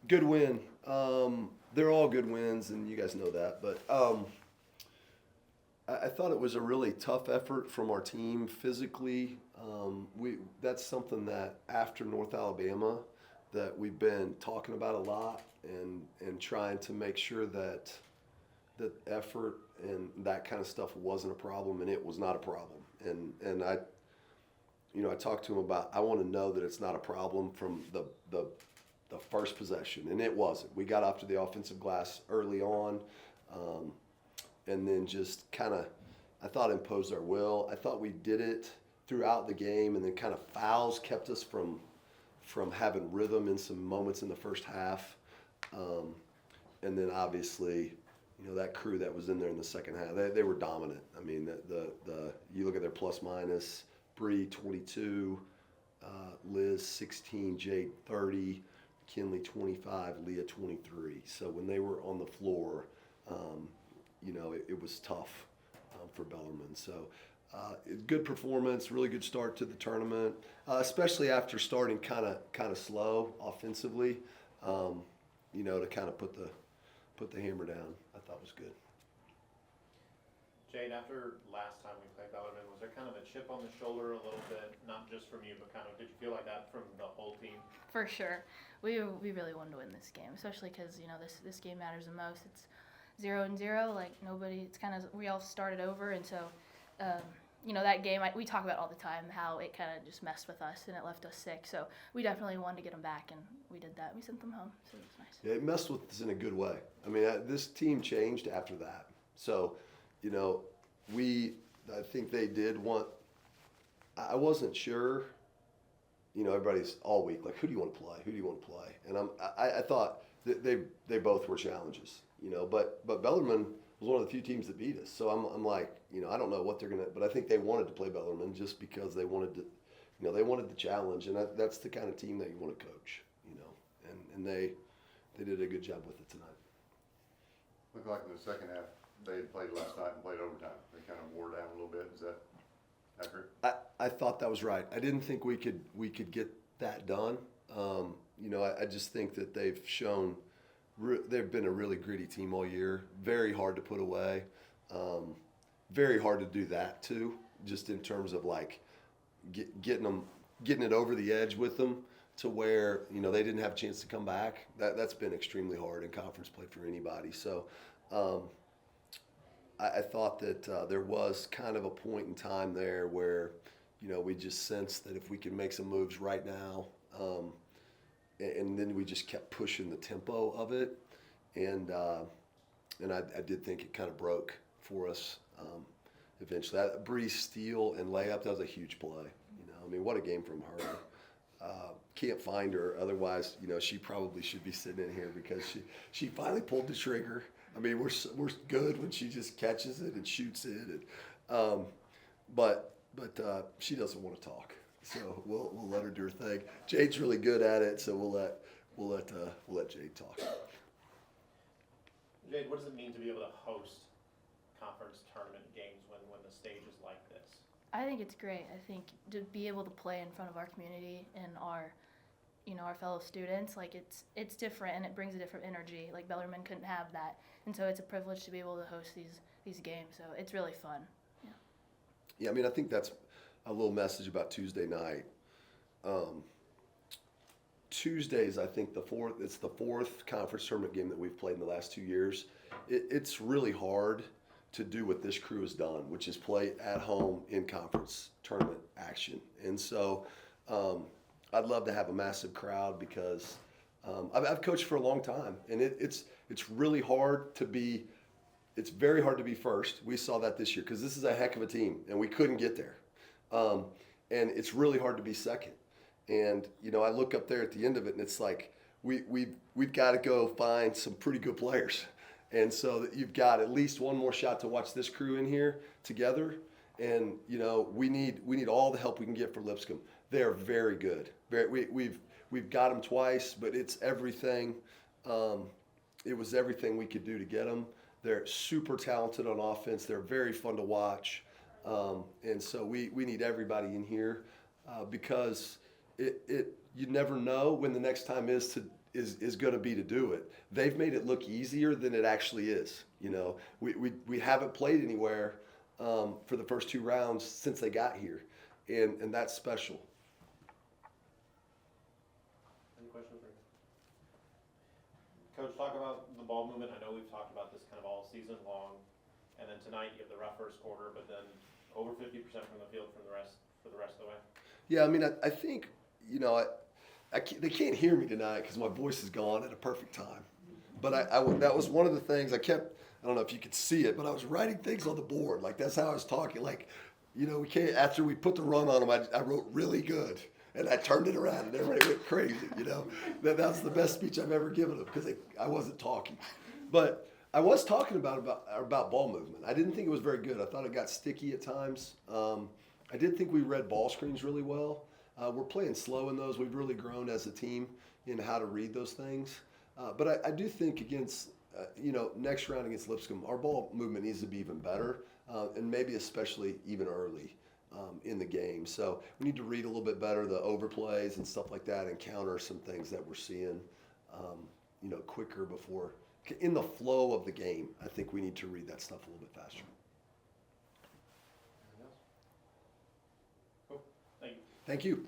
Good win. They're all good wins, and you guys know that. But I thought it was a really tough effort from our team physically. That's something that after North Alabama that we've been talking about a lot and trying to make sure that effort and that kind of stuff wasn't a problem, and it was not a problem. And I talked to him about I want to know that it's not a problem from the first possession, and it wasn't. We got off to the offensive glass early on, and then just kind of, I thought, imposed our will. I thought we did it throughout the game, and then kind of fouls kept us from having rhythm in some moments in the first half, and then obviously, that crew that was in there in the second half, they were dominant. I mean, the you look at their plus minus, Bree 22, Liz 16, Jade 30, Kinley 25, Leah 23. So when they were on the floor, it was tough for Bellarmine. So good performance, really good start to the tournament, especially after starting kind of slow offensively. To kind of put the hammer down, I thought was good. Jade, after last time we played Bellarmine, was there kind of a chip on the shoulder a little bit, not just from you, but kind of, did you feel like that from the whole team? For sure. We really wanted to win this game, especially because, this game matters the most. It's 0-0, like nobody, it's kind of, we all started over, and so, that game, we talk about all the time how it kind of just messed with us and it left us sick. So we definitely wanted to get them back, and we did that. We sent them home, so it was nice. Yeah, it messed with us in a good way. I mean, this team changed after that. So, I think they did want, I wasn't sure, everybody's all week, like, who do you want to play? Who do you want to play? And I thought that they both were challenges, but Bellarmine was one of the few teams that beat us. So I'm like, I don't know what they're going to, but I think they wanted to play Bellarmine just because they wanted to, they wanted the challenge, and that's the kind of team that you want to coach, and they did a good job with it tonight. Looked like in the second half, they had played last night and played overtime. They kind of wore down a little bit. Is that accurate? I thought that was right. I didn't think we could get that done. I just think that they've shown they've been a really gritty team all year. Very hard to put away. Very hard to do that too. Just in terms of like getting it over the edge with them to where they didn't have a chance to come back. That's been extremely hard in conference play for anybody. So. I thought that there was kind of a point in time there where, we just sensed that if we could make some moves right now, and then we just kept pushing the tempo of it, and I did think it kind of broke for us eventually. Bree's steal and layup, that was a huge play. What a game from her. Can't find her, otherwise, she probably should be sitting in here because she finally pulled the trigger. We're good when she just catches it and shoots it, but she doesn't want to talk, so we'll let her do her thing. Jade's really good at it, so we'll let Jade talk. Jade, what does it mean to be able to host conference tournament games when the stage is like this? I think it's great. I think to be able to play in front of our community and our fellow students, like it's different, and it brings a different energy. Like Bellarmine couldn't have that, and so it's a privilege to be able to host these games. So it's really fun. Yeah, I think that's a little message about Tuesday night. Tuesdays, I think it's the fourth conference tournament game that we've played in the last 2 years. It's really hard to do what this crew has done, which is play at home in conference tournament action, and so. I'd love to have a massive crowd because I've coached for a long time, and it's really hard to be. It's very hard to be first. We saw that this year because this is a heck of a team, and we couldn't get there. And it's really hard to be second. And I look up there at the end of it, and it's like we've got to go find some pretty good players, and so you've got at least one more shot to watch this crew in here together. And we need all the help we can get for Lipscomb. They're very good. We've got them twice, but it's everything. It was everything we could do to get them. They're super talented on offense. They're very fun to watch, and so we need everybody in here because you never know when the next time is is going to be to do it. They've made it look easier than it actually is. You know, we haven't played anywhere for the first 2 rounds since they got here, and that's special. Any questions for you? Coach, talk about the ball movement. I know we've talked about this kind of all season long, and then tonight you have the rough first quarter, but then over 50% from the field for the rest of the way. Yeah, I mean, I think, you know, they can't hear me tonight because my voice is gone at a perfect time. But that was one of the things I don't know if you could see it, but I was writing things on the board. Like, that's how I was talking. Like, you know, after we put the run on them, I wrote really good. And I turned it around and everybody went crazy, you know. That was the best speech I've ever given them because I wasn't talking. But I was talking about ball movement. I didn't think it was very good. I thought it got sticky at times. I did think we read ball screens really well. We're playing slow in those. We've really grown as a team in how to read those things. But I do think against, you know, next round against Lipscomb, our ball movement needs to be even better, and maybe especially even early in the game. So we need to read a little bit better the overplays and stuff like that and counter some things that we're seeing, you know, quicker before. In the flow of the game, I think we need to read that stuff a little bit faster. Anything else? Cool. Thank you. Thank you.